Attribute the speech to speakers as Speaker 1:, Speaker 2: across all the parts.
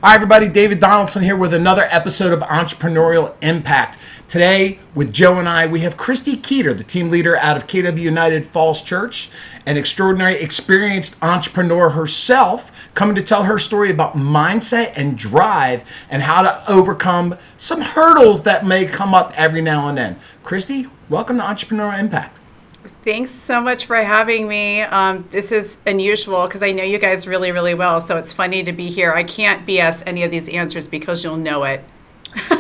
Speaker 1: Hi, everybody. David Donaldson here with another episode of Entrepreneurial Impact. Today, with Joe and I, we have Christy Keder, the team leader out of KW United Falls Church, an extraordinary, experienced entrepreneur herself, coming to tell her story about mindset and drive and how to overcome some hurdles that may come up every now and then. Christy, welcome to Entrepreneurial Impact.
Speaker 2: Thanks so much for having me. This is unusual because I know you guys really, really well. So it's funny to be here. I can't BS any of these answers because you'll know it.
Speaker 3: The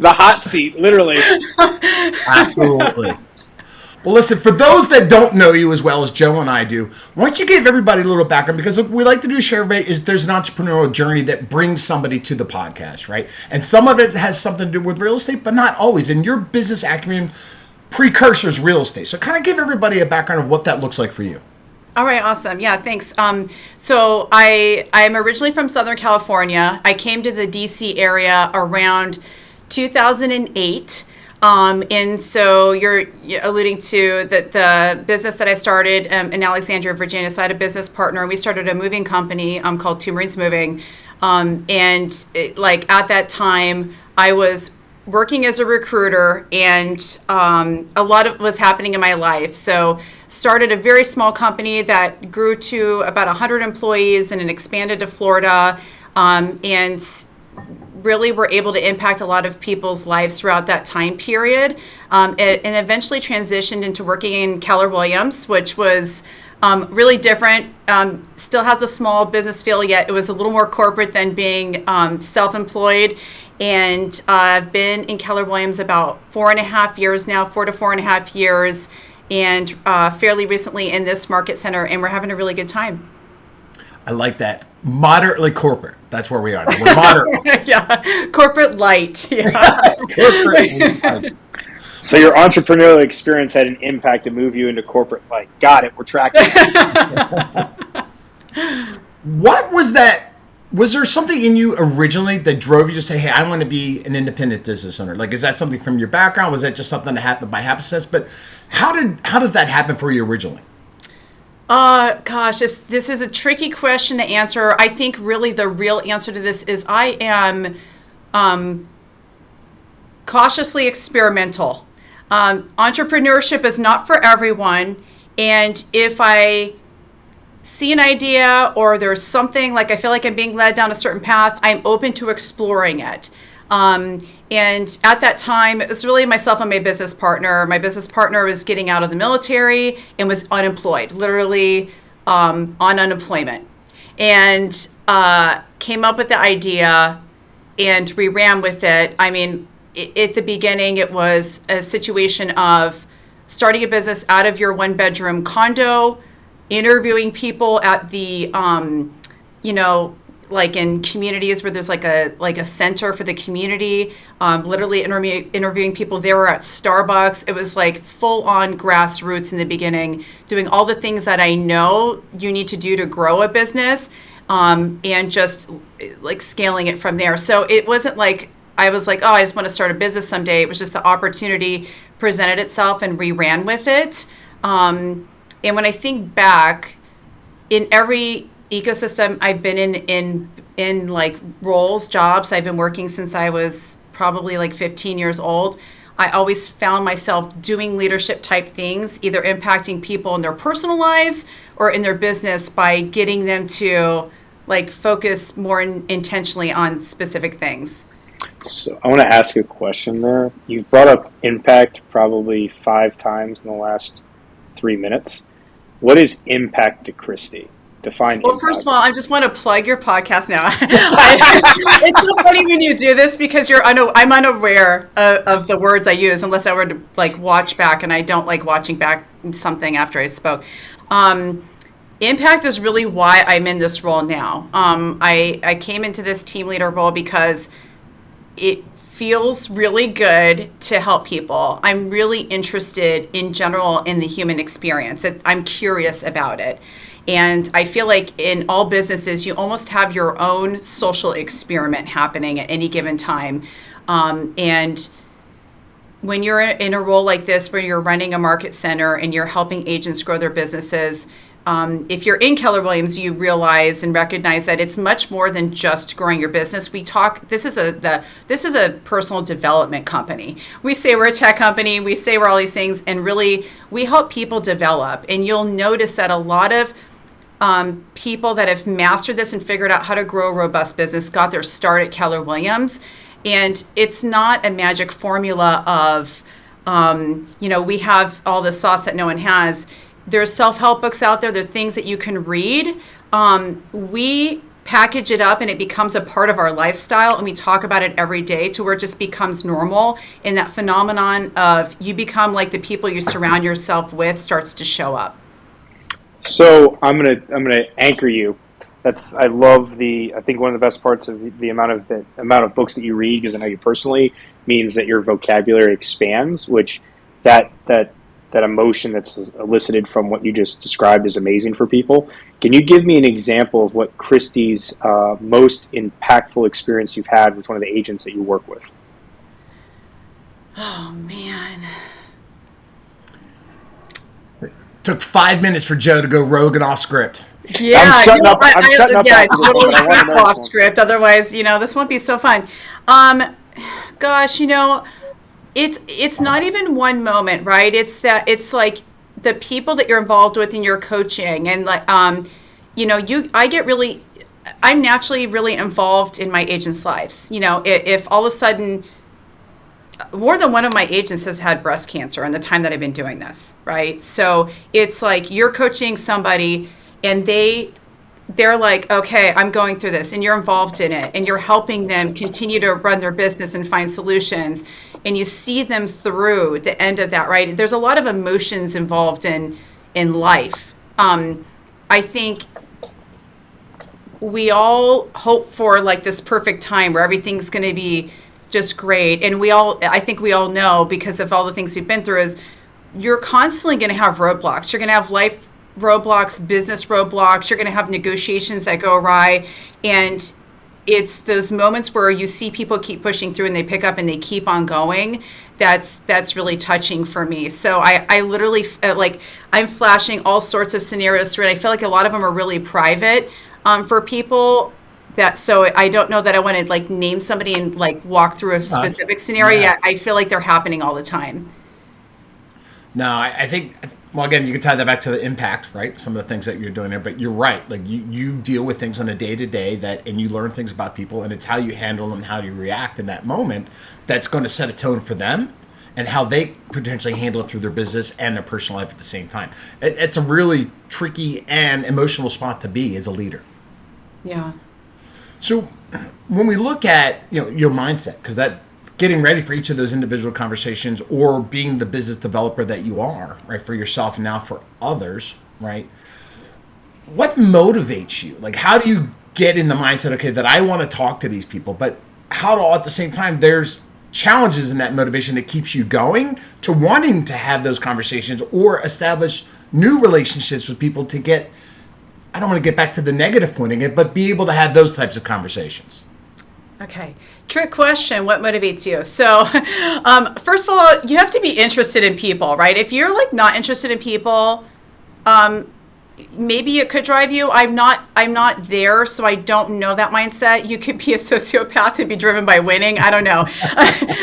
Speaker 3: hot seat, literally.
Speaker 1: Absolutely. Well, listen, for those that don't know you as well as Joe and I do, why don't you give everybody a little background? Because what we like to do, share everybody, is there's an entrepreneurial journey that brings somebody to the podcast, right? And some of it has something to do with real estate, but not always. And your business acumen precursors real estate. So kind of give everybody a background of what that looks like for you.
Speaker 2: All right, awesome. Yeah, thanks. So I'm originally from Southern California. I came to the DC area around 2008. And so you're alluding to the business that I started in Alexandria, Virginia. So I had a business partner. We started a moving company called Two Marines Moving. At that time, I was working as a recruiter, and a lot of was happening in my life. So started a very small company that grew to about 100 employees and then expanded to Florida, and really were able to impact a lot of people's lives throughout that time period, and eventually transitioned into working in Keller Williams, which was really different. Still has a small business feel, yet it was a little more corporate than being self-employed. And I've been in Keller Williams about 4.5 years now, 4 to 4.5 years, and fairly recently in this market center, and we're having a really good time.
Speaker 1: I like that. Moderately corporate. That's where we are. We're moderate.
Speaker 2: Yeah, corporate light. Yeah.
Speaker 1: Corporate.
Speaker 3: So your entrepreneurial experience had an impact to move you into corporate life. Got it. We're tracking.
Speaker 1: What was that? Was there something in you originally that drove you to say, hey, I want to be an independent business owner? Like, is that something from your background? Was that just something that happened by happenstance? But how did that happen for you originally?
Speaker 2: This is a tricky question to answer. I think really the real answer to this is I am cautiously experimental. Entrepreneurship is not for everyone. And if I see an idea or there's something like I feel like I'm being led down a certain path, I'm open to exploring it. And at that time, it was really myself and my business partner. My business partner was getting out of the military and was unemployed, literally on unemployment. And came up with the idea and we ran with it. I mean, at the beginning, it was a situation of starting a business out of your one-bedroom condo, interviewing people at the, like in communities where there's like a center for the community, literally interviewing people. They were at Starbucks. It was like full on grassroots in the beginning, doing all the things that I know you need to do to grow a business, and just like scaling it from there. So it wasn't like I was like, oh, I just want to start a business someday. It was just the opportunity presented itself and we ran with it. And when I think back, in every ecosystem I've been in like roles, jobs, I've been working since I was probably like 15 years old. I always found myself doing leadership type things, either impacting people in their personal lives or in their business by getting them to like focus more intentionally on specific things.
Speaker 3: So I want to ask a question there. You brought up impact probably 5 times in the last 3 minutes. What is impact to Christy? Define
Speaker 2: Well,
Speaker 3: impact.
Speaker 2: first of all, I just want to plug your podcast now. It's so funny when you do this because I'm unaware of the words I use unless I were to like watch back, and I don't like watching back something after I spoke. Impact is really why I'm in this role now. I came into this team leader role because it feels really good to help people. I'm really interested in general in the human experience. I'm curious about it. And I feel like in all businesses, you almost have your own social experiment happening at any given time. And when you're in a role like this, where you're running a market center and you're helping agents grow their businesses, if you're in Keller Williams, you realize and recognize that it's much more than just growing your business. This is a personal development company. We say we're a tech company, we say we're all these things, and really we help people develop. And you'll notice that a lot of people that have mastered this and figured out how to grow a robust business got their start at Keller Williams. And it's not a magic formula of, we have all the sauce that no one has. There's self-help books out there. There are things that you can read. We package it up and it becomes a part of our lifestyle, and we talk about it every day to where it just becomes normal. And that phenomenon of you become like the people you surround yourself with starts to show up.
Speaker 3: So I'm gonna anchor you. I think one of the best parts of the amount of books that you read, because I know you personally, means that your vocabulary expands, which that emotion that's elicited from what you just described is amazing for people. Can you give me an example of what Christy's most impactful experience you've had with one of the agents that you work with?
Speaker 2: Oh, man.
Speaker 1: Took 5 minutes for Joe to go rogue and off script.
Speaker 2: Yeah,
Speaker 3: I'm shutting up.
Speaker 2: I totally keep off script. Otherwise, this won't be so fun. Gosh, it's not even one moment, right? It's like the people that you're involved with in your coaching, and I'm naturally really involved in my agents' lives. If all of a sudden more than one of my agents has had breast cancer in the time that I've been doing this, right? So it's like you're coaching somebody and they're like, okay, I'm going through this, and you're involved in it, and you're helping them continue to run their business and find solutions, and you see them through the end of that, right? There's a lot of emotions involved in life. I think we all hope for like this perfect time where everything's going to be just great, and I think we all know, because of all the things we've been through, is you're constantly going to have roadblocks. You're going to have life roadblocks, business roadblocks. You're going to have negotiations that go awry, and it's those moments where you see people keep pushing through and they pick up and they keep on going. That's really touching for me. So I literally I'm flashing all sorts of scenarios through, and I feel like a lot of them are really private for people. So I don't know that I want to like name somebody and like walk through a specific scenario. Yeah. I feel like they're happening all the time.
Speaker 1: No, I think, well, again, you can tie that back to the impact, right? Some of the things that you're doing there, but you're right. Like you deal with things on a day-to-day and you learn things about people, and it's how you handle them, how you react in that moment that's going to set a tone for them and how they potentially handle it through their business and their personal life at the same time. It's a really tricky and emotional spot to be as a leader.
Speaker 2: Yeah.
Speaker 1: So when we look at, your mindset, because that getting ready for each of those individual conversations, or being the business developer that you are, right, for yourself and now for others, right? What motivates you? Like, how do you get in the mindset, okay, that I want to talk to these people, but how to, at the same time, there's challenges in that motivation that keeps you going to wanting to have those conversations or establish new relationships with people to get, I don't want to get back to the negative pointing it, but be able to have those types of conversations.
Speaker 2: Okay. Trick question. What motivates you? So, first of all, you have to be interested in people, right? If you're like not interested in people, maybe it could drive you. I'm not there, so I don't know that mindset. You could be a sociopath and be driven by winning. I don't know.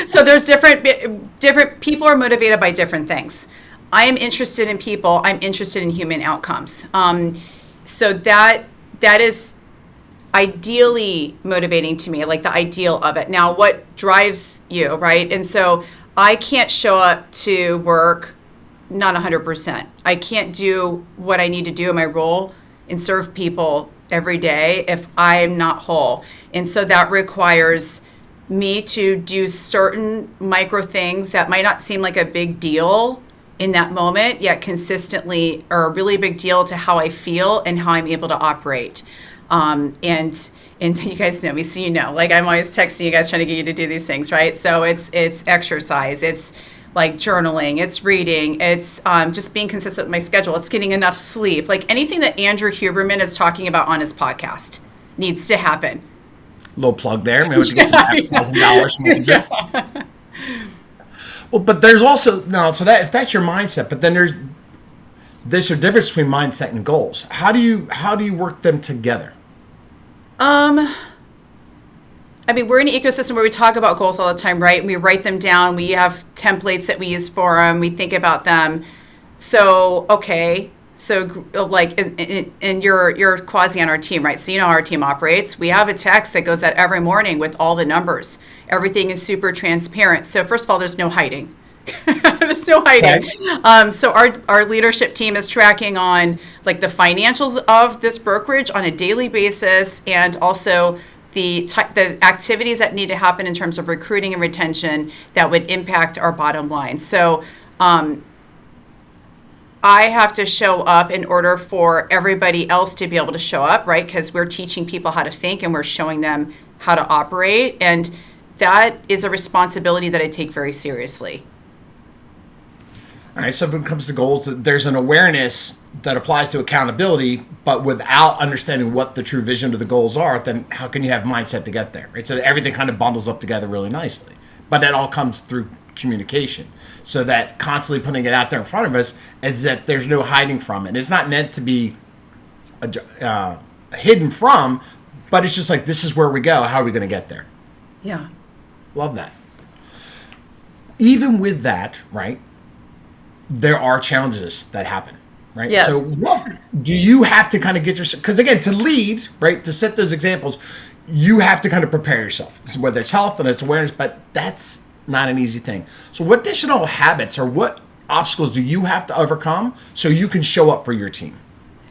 Speaker 2: So there's different people are motivated by different things. I am interested in people. I'm interested in human outcomes. So that is ideally motivating to me, like the ideal of it. Now, what drives you, right? And so I can't show up to work not 100%. I can't do what I need to do in my role and serve people every day if I'm not whole. And so that requires me to do certain micro things that might not seem like a big deal in that moment, yet consistently are a really big deal to how I feel and how I'm able to operate. And you guys know me, so like I'm always texting you guys trying to get you to do these things, right? So it's exercise, it's like journaling, it's reading, it's just being consistent with my schedule, it's getting enough sleep. Like anything that Andrew Huberman is talking about on his podcast needs to happen.
Speaker 1: Little plug there. Maybe we should get some $1,000 from Andrew. Well, but there's also, no, so that if that's your mindset, but then there's a difference between mindset and goals. How do you work them together?
Speaker 2: I mean, we're in an ecosystem where we talk about goals all the time, right? And we write them down. We have templates that we use for them. We think about them. So, okay. So, like, and you're quasi on our team, right? So you know how our team operates. We have a text that goes out every morning with all the numbers. Everything is super transparent. So first of all, there's no hiding. There's no hiding. Okay. So our leadership team is tracking on like the financials of this brokerage on a daily basis, and also the activities that need to happen in terms of recruiting and retention that would impact our bottom line. So I have to show up in order for everybody else to be able to show up, right? Because we're teaching people how to think and we're showing them how to operate. And that is a responsibility that I take very seriously.
Speaker 1: All right, so when it comes to goals, there's an awareness that applies to accountability, but without understanding what the true vision of the goals are, then how can you have mindset to get there? Right? So everything kind of bundles up together really nicely. But that all comes through communication. So that constantly putting it out there in front of us is that there's no hiding from it. It's not meant to be hidden from, but it's just like, this is where we go. How are we going to get there?
Speaker 2: Yeah.
Speaker 1: Love that. Even with that, right, there are challenges that happen, right?
Speaker 2: Yes.
Speaker 1: So what do you have to kind of get yourself, because again, to lead, right, to set those examples, you have to kind of prepare yourself, so whether it's health and it's awareness, but that's not an easy thing. So what additional habits or what obstacles do you have to overcome so you can show up for your team?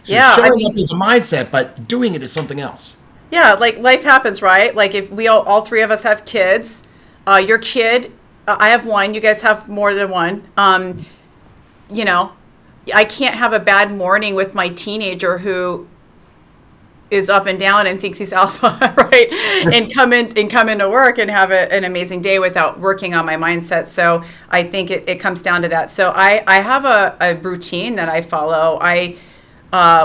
Speaker 1: So showing up is a mindset, but doing it is something else.
Speaker 2: Yeah, like life happens, right? Like if we all three of us have kids, your kid, I have one, you guys have more than one. You know, I can't have a bad morning with my teenager who is up and down and thinks he's alpha, right? And come into work and have an amazing day without working on my mindset. So I think it comes down to that. So I have a routine that I follow. I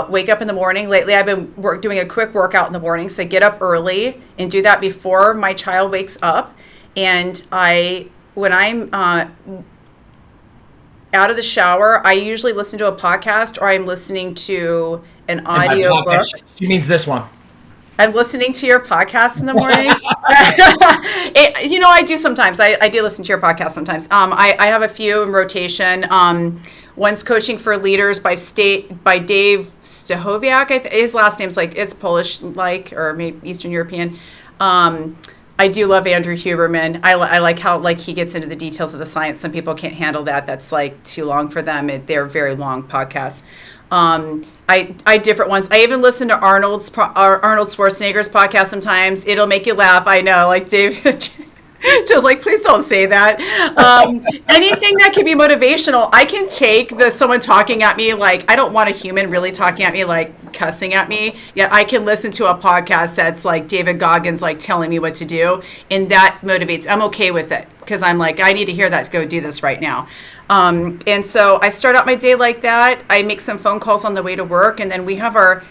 Speaker 2: wake up in the morning. Lately, I've been doing a quick workout in the morning. So I get up early and do that before my child wakes up. And when I'm out of the shower, I usually listen to a podcast or I'm listening to an audio book.
Speaker 1: She means this one.
Speaker 2: I'm listening to your podcast in the morning. I do sometimes. I do listen to your podcast sometimes. I have a few in rotation. One's Coaching for Leaders by Dave Stachowiak. His last name's it's Polish or maybe Eastern European. I do love Andrew Huberman. I like how he gets into the details of the science. Some people can't handle that. That's too long for them. They're very long podcasts. I different ones. I even listen to Arnold Schwarzenegger's podcast sometimes. It'll make you laugh. I know, David. Joe's please don't say that. Anything that can be motivational. I can take someone talking at me I don't want a human really talking at me cussing at me. Yet I can listen to a podcast that's David Goggins telling me what to do, and that motivates. I'm okay with it because I'm I need to hear that. Go do this right now. And so I start out my day like that. I make some phone calls on the way to work, and then we have our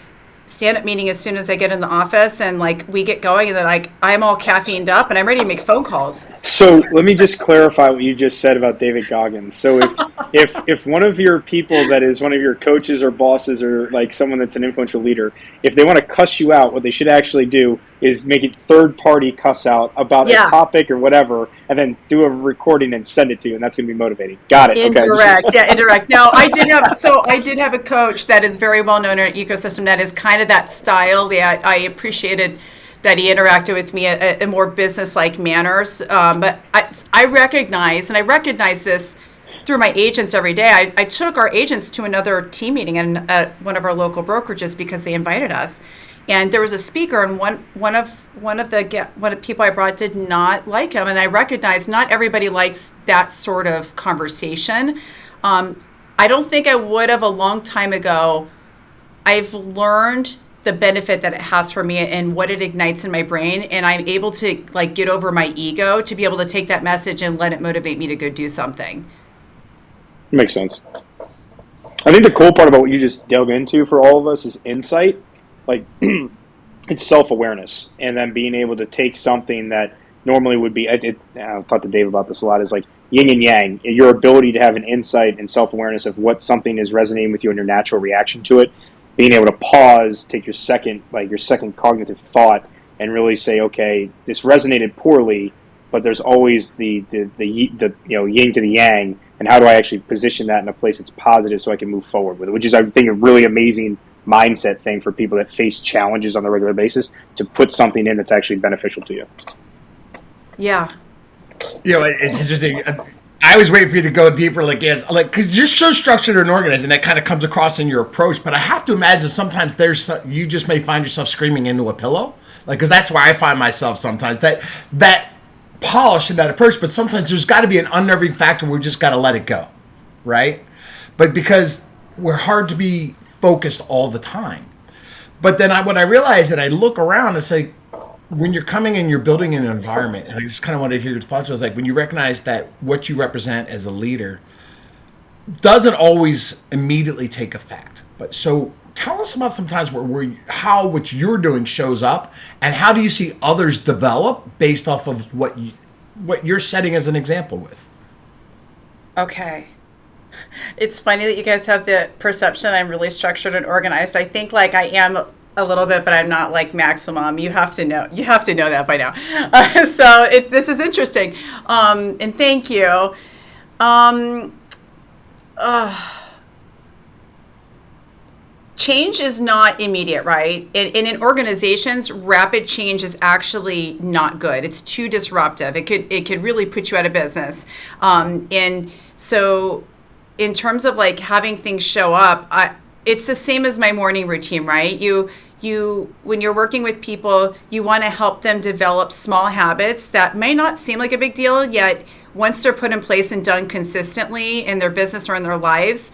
Speaker 2: stand-up meeting as soon as I get in the office, and we get going, and then I'm all caffeined up and I'm ready to make phone calls.
Speaker 3: So let me just clarify what you just said about David Goggins. So if one of your people that is one of your coaches or bosses or someone that's an influential leader, if they want to cuss you out, what they should actually do is make it third-party cuss out about a topic or whatever, and then do a recording and send it to you, and that's going to be motivating. Got it.
Speaker 2: Indirect.
Speaker 3: Okay.
Speaker 2: Yeah, indirect. No, I did have a coach that is very well known in our ecosystem that is kind of that style. That I appreciated that he interacted with me in more business-like manners. But I recognize this through my agents every day. I took our agents to another team meeting at one of our local brokerages because they invited us. And there was a speaker, and one of the people I brought did not like him, and I recognized not everybody likes that sort of conversation. I don't think I would have a long time ago. I've learned the benefit that it has for me and what it ignites in my brain, and I'm able to get over my ego to be able to take that message and let it motivate me to go do something.
Speaker 3: Makes sense. I think the cool part about what you just dug into for all of us is insight. It's self-awareness, and then being able to take something that normally would be, I'll talk to Dave about this a lot, is yin and yang, your ability to have an insight and self-awareness of what something is resonating with you and your natural reaction to it, being able to pause, take your second cognitive thought and really say, okay, this resonated poorly, but there's always the yin to the yang, and how do I actually position that in a place that's positive so I can move forward with it, which is, I think, a really amazing mindset thing for people that face challenges on a regular basis, to put something in that's actually beneficial to you.
Speaker 2: Yeah.
Speaker 1: It's interesting. I was waiting for you to go deeper, because you're so structured and organized, and that kind of comes across in your approach. But I have to imagine sometimes you just may find yourself screaming into a pillow, because that's where I find myself sometimes. That polish and that approach, but sometimes there's got to be an unnerving factor where we just got to let it go, right? But because we're hard to be focused all the time. But then what I realize, and I look around and say, when you're coming and you're building an environment, and I just kind of wanted to hear your thoughts, I was like, when you recognize that what you represent as a leader doesn't always immediately take effect. But so tell us about some times how what you're doing shows up, and how do you see others develop based off of what you're setting as an example with?
Speaker 2: Okay. It's funny that you guys have the perception I'm really structured and organized. I think I am a little bit, but I'm not maximum. You have to know that by now. So this is interesting. And thank you. Change is not immediate, right? And in organizations, rapid change is actually not good. It's too disruptive. It could really put you out of business. And so in terms of having things show up, it's the same as my morning routine, right? You when you're working with people, you want to help them develop small habits that may not seem like a big deal, yet once they're put in place and done consistently in their business or in their lives,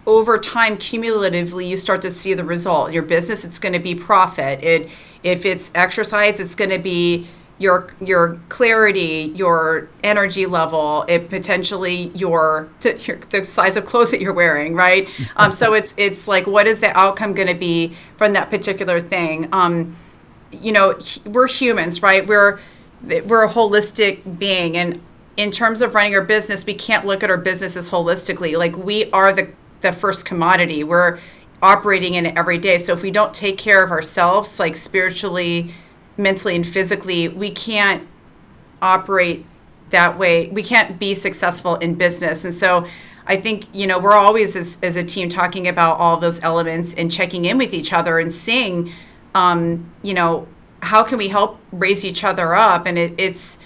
Speaker 2: over time, cumulatively, you start to see the result. Your business, it's going to be profit. If it's exercise, it's going to be your clarity, your energy level, it potentially the size of clothes that you're wearing, right? So it's what is the outcome going to be from that particular thing? We're humans, right? We're a holistic being, and in terms of running our business, we can't look at our businesses holistically. We are the first commodity. We're operating in it every day. So if we don't take care of ourselves, spiritually, mentally, and physically, we can't operate that way. We can't be successful in business. And so I think, we're always as a team talking about all those elements and checking in with each other and seeing, how can we help raise each other up? And it's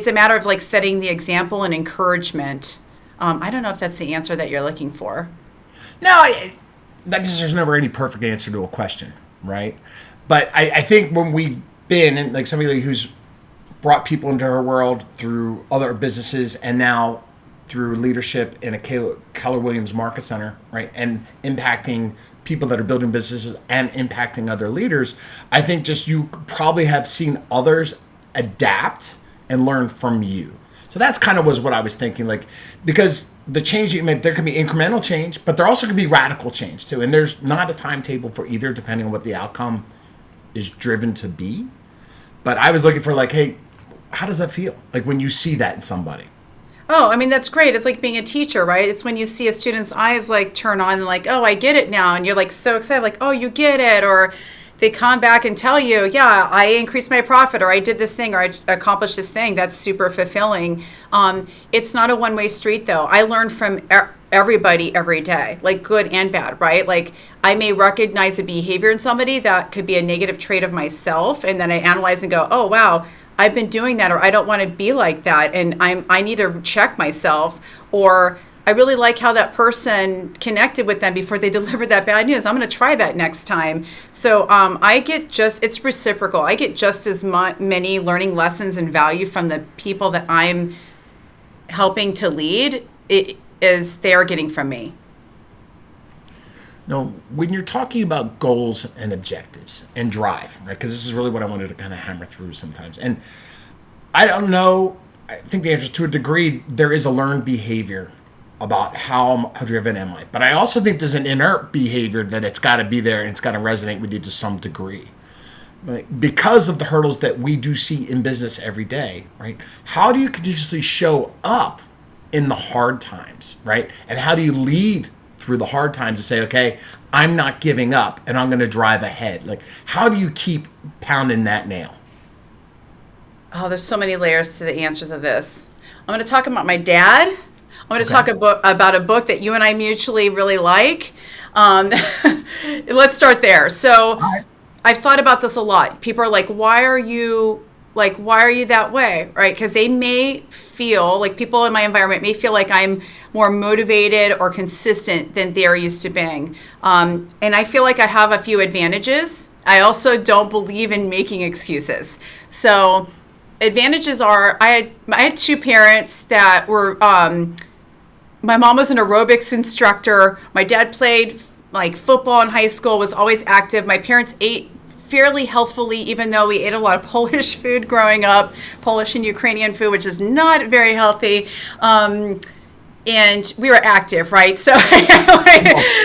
Speaker 2: a matter of setting the example and encouragement. I don't know if that's the answer that you're looking for.
Speaker 1: No, there's never any perfect answer to a question, right? But I think when we've been, and somebody who's brought people into her world through other businesses and now through leadership in a Keller Williams Market Center, right, and impacting people that are building businesses and impacting other leaders, I think just you probably have seen others adapt and learn from you. So that's kind of was what I was thinking, because the change you made, there can be incremental change, but there also can be radical change too. And there's not a timetable for either, depending on what the outcome is driven to be. But I was looking for hey, how does that feel? When you see that in somebody.
Speaker 2: Oh, I mean, that's great. It's like being a teacher, right? It's when you see a student's eyes turn on and oh, I get it now. And you're so excited, oh, you get it. Or they come back and tell you, yeah, I increased my profit, or I did this thing, or I accomplished this thing. That's super fulfilling. It's not a one-way street, though. I learn from everybody every day, good and bad, right? I may recognize a behavior in somebody that could be a negative trait of myself, and then I analyze and go, oh, wow, I've been doing that, or I don't want to be like that, and I need to check myself, or I really like how that person connected with them before they delivered that bad news. I'm going to try that next time. So it's reciprocal. I get just as many learning lessons and value from the people that I'm helping to lead as they are getting from me.
Speaker 1: Now, when you're talking about goals and objectives and drive, right, because this is really what I wanted to kind of hammer through sometimes. And I don't know, I think the answer is, to a degree, there is a learned behavior about how driven am I. But I also think there's an inert behavior that it's got to be there and it's got to resonate with you to some degree. Because of the hurdles that we do see in business every day, right? How do you continuously show up in the hard times, right? And how do you lead through the hard times to say, okay, I'm not giving up and I'm going to drive ahead? Like, how do you keep pounding that nail?
Speaker 2: Oh, there's so many layers to the answers of this. I'm going to talk about my dad. I'm going to talk about a book that you and I mutually really like. Let's start there. So I've thought about this a lot. People are like, why are you that way? Right? Because they may feel like, people in my environment may feel like I'm more motivated or consistent than they're used to being. And I feel like I have a few advantages. I also don't believe in making excuses. So advantages are, I had two parents that were, my mom was an aerobics instructor. My dad played like football in high school, was always active. My parents ate fairly healthfully, even though we ate a lot of Polish food growing up, Polish and Ukrainian food, which is not very healthy. And we were active, right? So,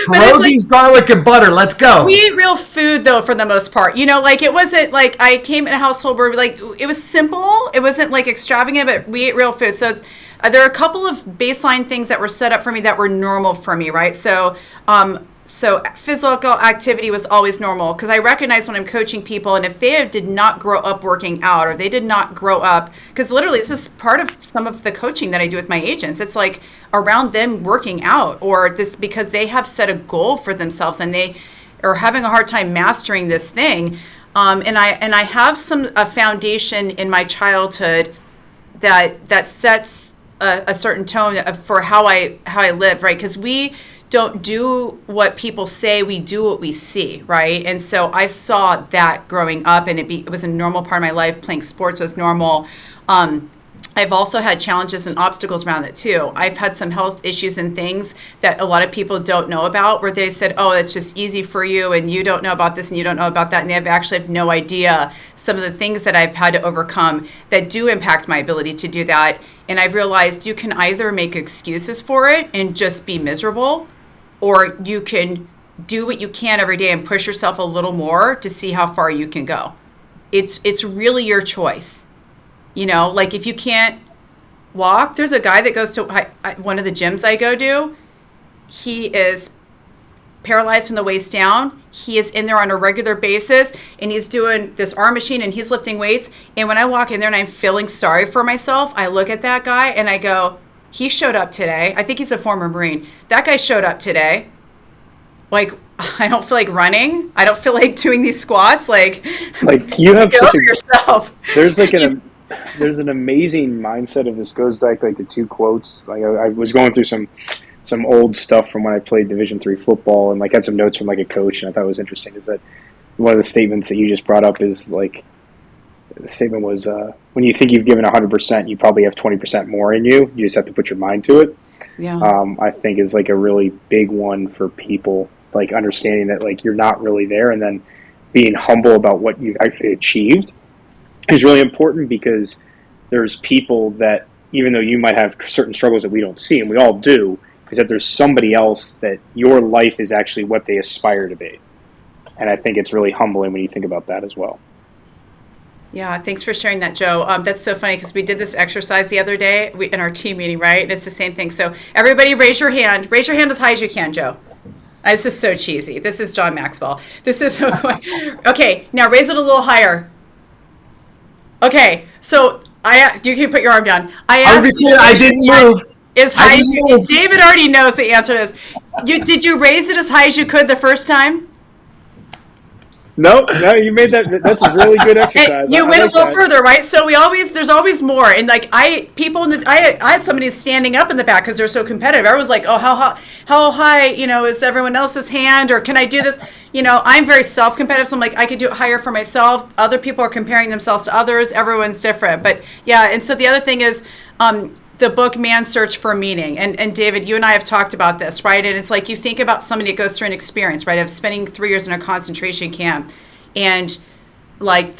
Speaker 1: pierogies, garlic, and butter. Let's go.
Speaker 2: We ate real food, though, for the most part. You know, like, it wasn't like I came in a household where, like, it was simple. It wasn't like extravagant, but we ate real food. So there are a couple of baseline things that were set up for me that were normal for me, right? So physical activity was always normal, because I recognize when I'm coaching people, and if they did not grow up working out, or they did not grow up, because literally this is part of some of the coaching that I do with my agents. It's like around them working out, or this, because they have set a goal for themselves and they are having a hard time mastering this thing. And I have a foundation in my childhood that sets a certain tone for how I live, right? Because we don't do what people say, we do what we see, right? And so I saw that growing up, and it was a normal part of my life. Playing sports was normal. I've also had challenges and obstacles around it too. I've had some health issues and things that a lot of people don't know about, where they said, oh, it's just easy for you, and you don't know about this and you don't know about that. And they have no idea some of the things that I've had to overcome that do impact my ability to do that. And I've realized you can either make excuses for it and just be miserable, or you can do what you can every day and push yourself a little more to see how far you can go. It's really your choice. You know, like, if you can't walk, there's a guy that goes to one of the gyms I go to. He is paralyzed from the waist down. He is in there on a regular basis, and he's doing this arm machine, and he's lifting weights. And when I walk in there and I'm feeling sorry for myself, I look at that guy and I go, he showed up today. I think he's a former Marine. That guy showed up today. Like, I don't feel like running. I don't feel like doing these squats. Like
Speaker 3: you have
Speaker 2: get over yourself.
Speaker 3: There's like there's an amazing mindset of this. Goes back like to two quotes. Like, I was going through some old stuff from when I played Division III football, and like had some notes from like a coach, and I thought it was interesting. Is that one of the statements that you just brought up is like, the statement was, when you think you've given 100%, you probably have 20% more in you. You just have to put your mind to it.
Speaker 2: Yeah.
Speaker 3: I think is like a really big one for people, like understanding that like you're not really there, and then being humble about what you've actually achieved is really important, because there's people that, even though you might have certain struggles that we don't see, and we all do, is that there's somebody else that your life is actually what they aspire to be. And I think it's really humbling when you think about that as well.
Speaker 2: Yeah, thanks for sharing that, Joe. That's so funny, because we did this exercise the other day in our team meeting, right? And it's the same thing. So everybody raise your hand. Raise your hand as high as you can, Joe. This is so cheesy. This is John Maxwell. This is okay. Now raise it a little higher. Okay, so you can put your arm down.
Speaker 1: I didn't move.
Speaker 2: As high as you. David already knows the answer to this. Did you raise it as high as you could the first time?
Speaker 3: No, you made that. That's a really good exercise.
Speaker 2: You went a little further, right? So there's always more. And like I had somebody standing up in the back because they're so competitive. Everyone's like, oh, how high, is everyone else's hand, or can I do this? I'm very self-competitive, so I'm like, I could do it higher for myself. Other people are comparing themselves to others. Everyone's different. But yeah, and so the other thing is, the book Man's Search for Meaning. And David, you and I have talked about this, right? And it's like, you think about somebody that goes through an experience, right, of spending 3 years in a concentration camp, and like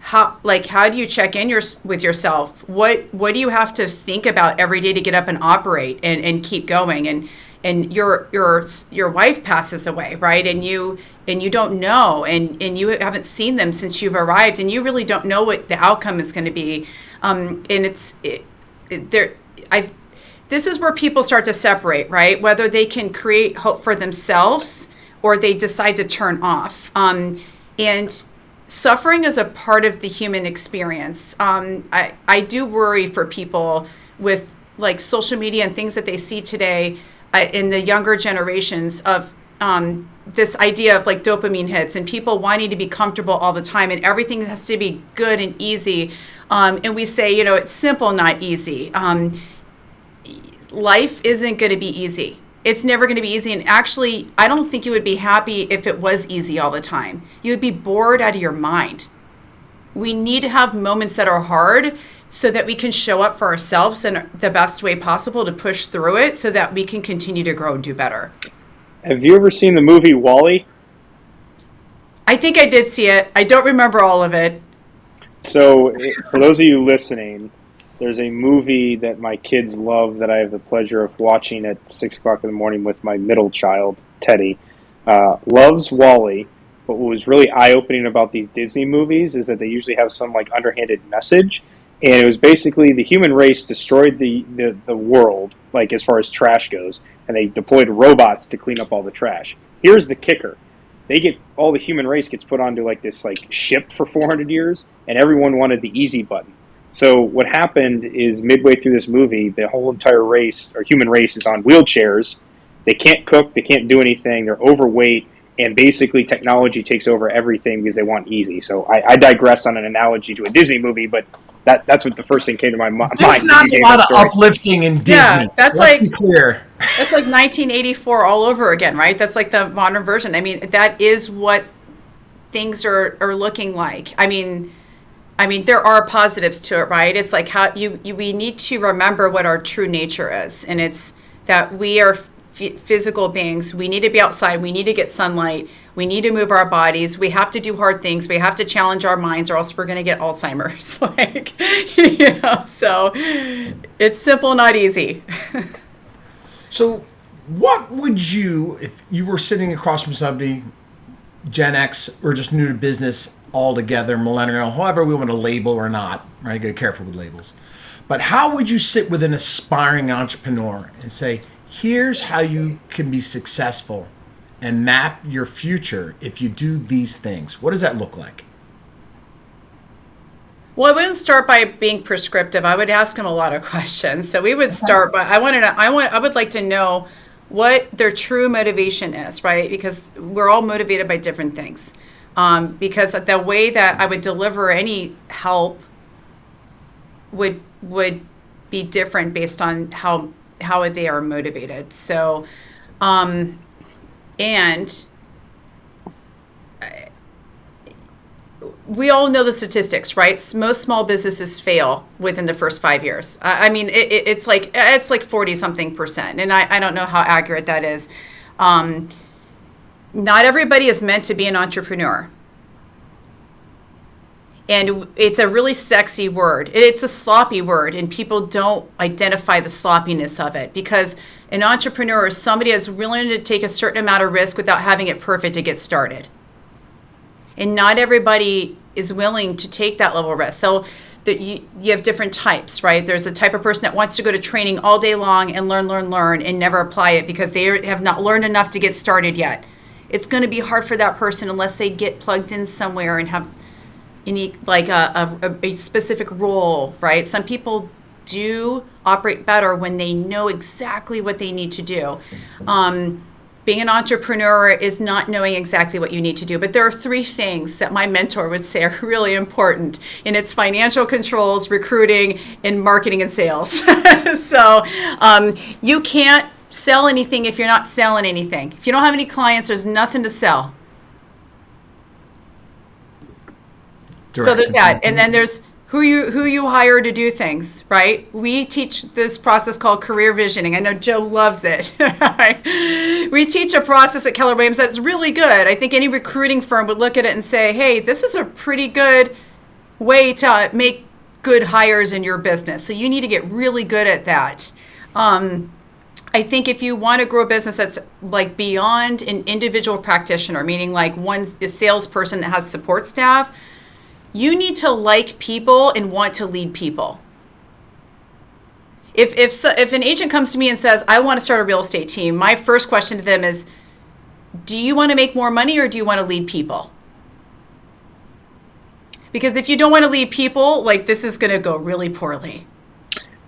Speaker 2: how do you check in with yourself? What do you have to think about every day to get up and operate and keep going? And your wife passes away, right? And you don't know, and you haven't seen them since you've arrived, and you really don't know what the outcome is going to be. And this is where people start to separate, right? Whether they can create hope for themselves or they decide to turn off. And suffering is a part of the human experience. I do worry for people with like social media and things that they see today in the younger generations of this idea of like dopamine hits and people wanting to be comfortable all the time and everything has to be good and easy. And we say, it's simple, not easy. Life isn't going to be easy. It's never going to be easy. And actually, I don't think you would be happy if it was easy all the time. You would be bored out of your mind. We need to have moments that are hard so that we can show up for ourselves in the best way possible to push through it so that we can continue to grow and do better.
Speaker 3: Have you ever seen the movie WALL-E?
Speaker 2: I think I did see it. I don't remember all of it.
Speaker 3: So, for those of you listening, there's a movie that my kids love that I have the pleasure of watching at 6 o'clock in the morning with my middle child, Teddy. Loves WALL-E, but what was really eye-opening about these Disney movies is that they usually have some like underhanded message, and it was basically the human race destroyed the world, like as far as trash goes, and they deployed robots to clean up all the trash. Here's the kicker. All the human race gets put onto like this like ship for 400 years, and everyone wanted the easy button. So what happened is midway through this movie, the whole entire race, or human race, is on wheelchairs. They can't cook, they can't do anything, they're overweight, and basically technology takes over everything because they want easy. So I digress on an analogy to a Disney movie, but that's what the first thing came to my mind.
Speaker 1: There's not a lot of uplifting in Disney.
Speaker 2: Yeah,
Speaker 1: Let's be clear.
Speaker 2: That's like 1984 all over again, right? That's like the modern version. I mean, that is what things are looking like. I mean, there are positives to it, right? It's like how we need to remember what our true nature is, and it's that we are physical beings. We need to be outside. We need to get sunlight. We need to move our bodies. We have to do hard things. We have to challenge our minds, or else we're going to get Alzheimer's. So it's simple, not easy.
Speaker 1: So, what would you, if you were sitting across from somebody, Gen X, or just new to business altogether, millennial, however we want to label or not, right? Get careful with labels. But how would you sit with an aspiring entrepreneur and say, here's how you can be successful and map your future if you do these things? What does that look like?
Speaker 2: Well, I wouldn't start by being prescriptive. I would ask them a lot of questions. So we would start by, I would like to know what their true motivation is, right? Because we're all motivated by different things. Because the way that I would deliver any help would be different based on how they are motivated. So, and we all know the statistics, right? Most small businesses fail within the first 5 years. I mean, it's like 40-something%, and I don't know how accurate that is. Not everybody is meant to be an entrepreneur. And it's a really sexy word. It's a sloppy word, and people don't identify the sloppiness of it, because an entrepreneur is somebody that's willing to take a certain amount of risk without having it perfect to get started. And not everybody is willing to take that level of risk. So you have different types, right? There's a type of person that wants to go to training all day long and learn and never apply it because they have not learned enough to get started yet. It's going to be hard for that person unless they get plugged in somewhere and have any like a specific role, right? Some people do operate better when they know exactly what they need to do. Being an entrepreneur is not knowing exactly what you need to do, but there are 3 things that my mentor would say are really important, and it's financial controls, recruiting, and marketing and sales. So you can't sell anything if you're not selling anything. If you don't have any clients, there's nothing to sell. Direct. So there's that, and then there's who you hire to do things, right? We teach this process called career visioning. I know Joe loves it. We teach a process at Keller Williams that's really good. I think any recruiting firm would look at it and say, hey, this is a pretty good way to make good hires in your business. So you need to get really good at that. I think if you want to grow a business that's like beyond an individual practitioner, meaning like a salesperson that has support staff, You need to like people and want to lead people. If an agent comes to me and says, I want to start a real estate team, my first question to them is, do you want to make more money or do you want to lead people? Because if you don't want to lead people, like, this is going to go really poorly.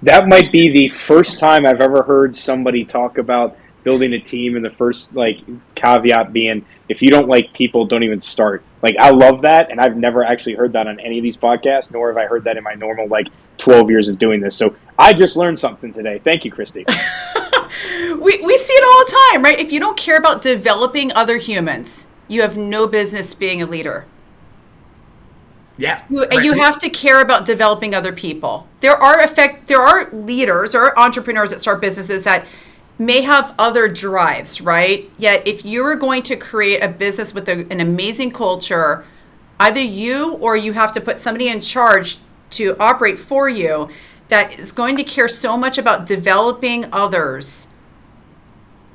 Speaker 3: That might be the first time I've ever heard somebody talk about building a team, and the first caveat being, if you don't like people, don't even start. Like, I love that, and I've never actually heard that on any of these podcasts, nor have I heard that in my normal 12 years of doing this. So I just learned something today. Thank you, Christy.
Speaker 2: We see it all the time, right? If you don't care about developing other humans, you have no business being a leader.
Speaker 1: Yeah.
Speaker 2: You have to care about developing other people. There are leaders or entrepreneurs that start businesses that may have other drives, right? Yet if you're going to create a business with an amazing culture, either you or you have to put somebody in charge to operate for you that is going to care so much about developing others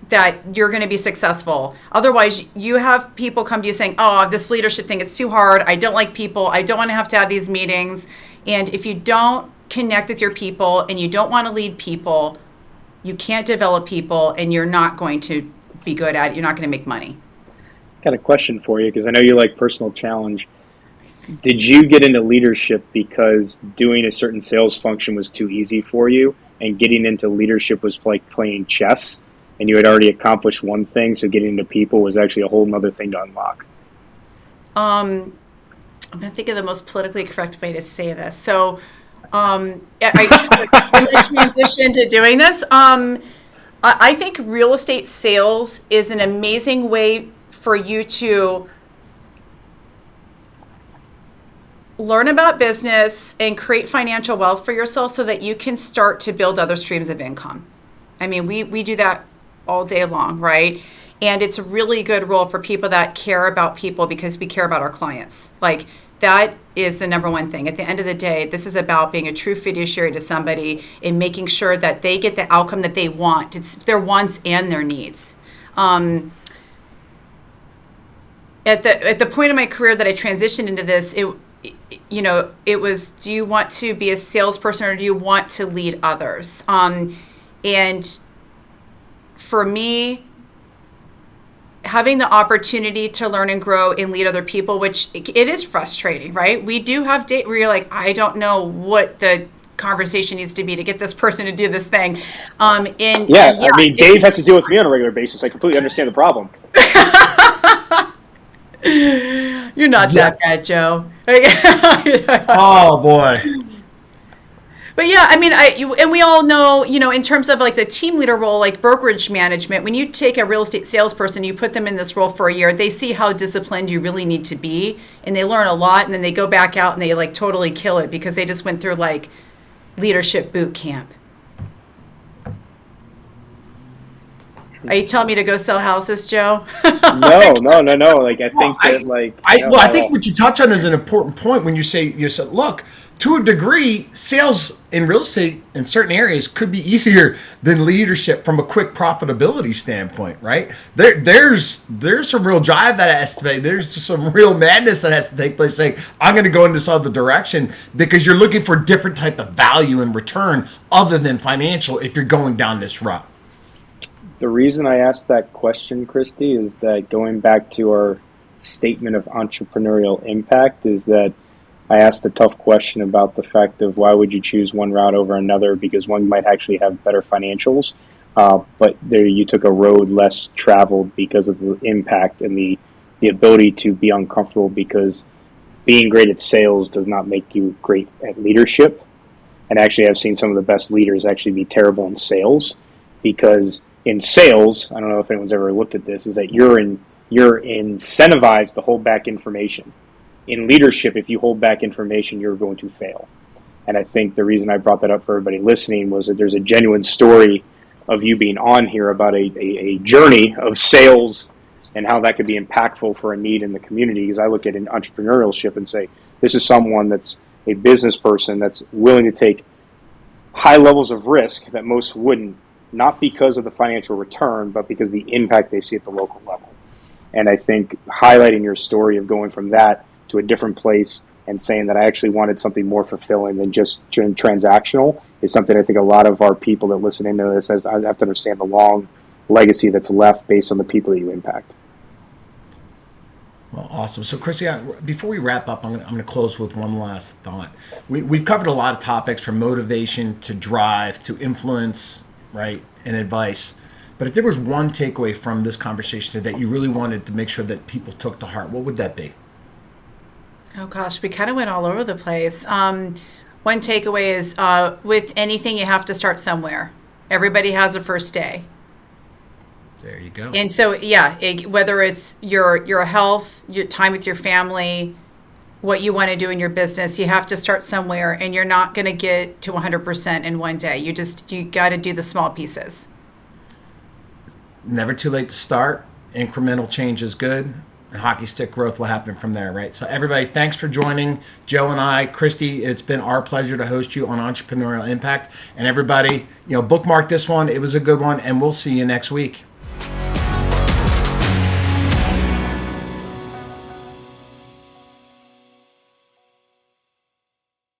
Speaker 2: that you're going to be successful. Otherwise, you have people come to you saying, oh, this leadership thing is too hard. I don't like people. I don't want to have these meetings. And if you don't connect with your people and you don't want to lead people, you can't develop people, and you're not going to be good at it. You're not going to make money.
Speaker 3: Got a question for you, because I know you like personal challenge. Did you get into leadership because doing a certain sales function was too easy for you, and getting into leadership was like playing chess, and you had already accomplished one thing, so getting into people was actually a whole nother thing to unlock?
Speaker 2: I'm going to think of the most politically correct way to say this. So I'm going to transition to doing this. I think real estate sales is an amazing way for you to learn about business and create financial wealth for yourself so that you can start to build other streams of income. I mean, we do that all day long, right? And it's a really good role for people that care about people, because we care about our clients. Like, that is the number one thing. At the end of the day, this is about being a true fiduciary to somebody and making sure that they get the outcome that they want. It's their wants and their needs. At the point in my career that I transitioned into this, it was, do you want to be a salesperson or do you want to lead others? And for me, having the opportunity to learn and grow and lead other people, which it is frustrating, right? We do have days where you're like, I don't know what the conversation needs to be to get this person to do this thing. I mean,
Speaker 3: Dave has to deal with me on a regular basis. I completely understand the problem.
Speaker 2: You're not that bad, Joe.
Speaker 1: Oh boy.
Speaker 2: But yeah, I mean, and we all know, in terms of like the team leader role, like brokerage management, when you take a real estate salesperson, you put them in this role for a year, they see how disciplined you really need to be, and they learn a lot, and then they go back out and they like totally kill it because they just went through like leadership boot camp. Are you telling me to go sell houses, Joe?
Speaker 3: No. Like, I think
Speaker 1: I think what you touch on is an important point when you said, look, to a degree, sales in real estate in certain areas could be easier than leadership from a quick profitability standpoint, right? There's some real drive that has to be, there's some real madness that has to take place saying, I'm going to go in this other direction, because you're looking for different type of value and return other than financial if you're going down this route.
Speaker 3: The reason I asked that question, Christy, is that going back to our statement of entrepreneurial impact, is that I asked a tough question about the fact of why would you choose one route over another, because one might actually have better financials, but there you took a road less traveled because of the impact and the ability to be uncomfortable, because being great at sales does not make you great at leadership. And actually, I've seen some of the best leaders actually be terrible in sales, because in sales, I don't know if anyone's ever looked at this, is that you're incentivized to hold back information. In leadership, if you hold back information, you're going to fail. And I think the reason I brought that up for everybody listening was that there's a genuine story of you being on here about a journey of sales and how that could be impactful for a need in the community. Because I look at an entrepreneurship and say, this is someone that's a business person that's willing to take high levels of risk that most wouldn't, not because of the financial return, but because of the impact they see at the local level. And I think highlighting your story of going from that to a different place and saying that I actually wanted something more fulfilling than just transactional is something I think a lot of our people that listen into this have to understand the long legacy that's left based on the people that you impact.
Speaker 1: Well, awesome. So, Christy, before we wrap up, I'm going to close with one last thought. We've covered a lot of topics from motivation to drive to influence, right, and advice. But if there was one takeaway from this conversation today that you really wanted to make sure that people took to heart, what would that be?
Speaker 2: Oh gosh, we kind of went all over the place. One takeaway is with anything, you have to start somewhere. Everybody has a first day.
Speaker 1: There you go.
Speaker 2: And so, whether it's your health, your time with your family, what you want to do in your business, you have to start somewhere, and you're not going to get to 100% in one day. You got to do the small pieces.
Speaker 1: Never too late to start. Incremental change is good, and hockey stick growth will happen from there, right? So everybody, thanks for joining Joe and I. Christy, it's been our pleasure to host you on Entrepreneurial Impact. And everybody, bookmark this one. It was a good one, and we'll see you next week.